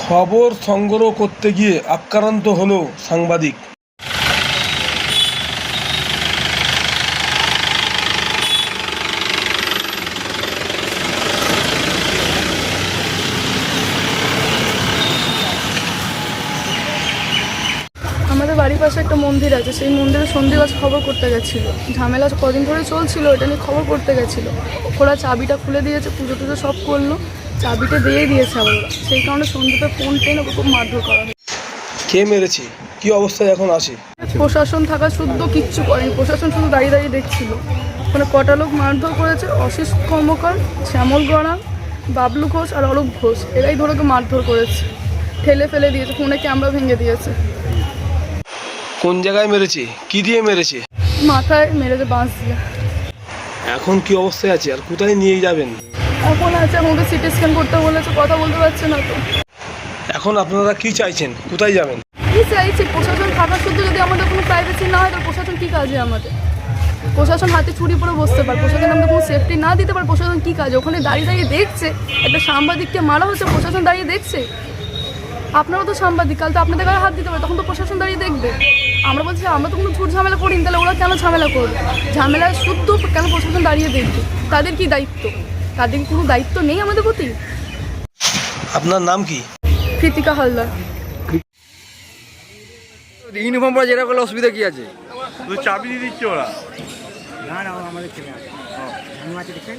খবর সংগ্রহ করতে গিয়ে আক্রান্ত হলো সাংবাদিক। আমাদের বাড়ির পাশে একটা মন্দির আছে, সেই মন্দিরে সন্ধিবাজ খবর করতে গেছিলো। ঝামেলা কদিন ধরে চলছিল, এটা নিয়ে খবর করতে গেছিলো। ওরা চাবিটা খুলে দিয়েছে, পুজো টুজো সব করলো, চাবিটা দিয়ে দিয়েছে আবার ওরা। সেই কারণে সন্ধ্যেতে ফোন টেনে ওকে খুব মারধর করা হয়। কে মেরেছে, কি অবস্থায় এখন আছে? প্রশাসন থাকা শুদ্ধ কিচ্ছু করেনি, প্রশাসন শুধু দাঁড়িয়ে দাঁড়িয়ে দেখছিল। মানে কটা লোক মারধর করেছে, অশিস কর্মকার, শ্যামল গড়া, বাবলু ঘোষ আর অরূপ ঘোষ, এরাই ধরে ওকে মারধর করেছে, ঠেলে ফেলে দিয়েছে, ফোনে ক্যামেরা ভেঙে দিয়েছে। কোন জায়গায় মেরেছে, কি দিয়ে মেরেছে? মাথায় মেরেছে বাঁশ দিয়ে। এখন কি অবস্থায় আছে আর কোথায় নিয়ে যাবেন? এখন আছে, আমাকে সিটি স্ক্যান করতে বলেছে, কথা বলতে পারছে না তো। এখন আপনারা কি চাইছেন, কোথায় যাবেন? কি চাইছি, প্রশাসন থাকা শুদ্ধ যদি আমাদের কোনো প্রাইভেসি না হয়, তাহলে প্রশাসন কী কাজে আমাদের? প্রশাসন হাতে ছুরি পরে বসতে পারে, প্রশাসন আমাদের কোনো সেফটি না দিতে পারে, প্রশাসন কী কাজে? ওখানে দাঁড়িয়ে দাঁড়িয়ে দেখছে একটা সাংবাদিককে মারা হচ্ছে, প্রশাসন দাঁড়িয়ে দেখছে। আপনারাও তো সাংবাদিক, কাল তো আপনাদের গায়ে হাত দিতে পারে, তখন তো প্রশাসন দাঁড়িয়ে দেখবে। আমরা বলছি আমরা তো কোনো ঝুট ঝামেলা করিনি, তাহলে ওরা কেন ঝামেলা করবে? ঝামেলা শুদ্ধ কেন প্রশাসন দাঁড়িয়ে দেখবে? তাদের কি দায়িত্ব? তাদের কি কোনো দায়িত্ব নেই আমাদের প্রতি? আপনার নাম কি? কৃতিকা হালদার। ইউনিফর্ম পরে যেটা করলে অসুবিধা কি আছে? চাবি দিয়ে দিচ্ছে ওরা। না না, ও আমাদের ছেলে আছে, আমি আছে দেখছেন।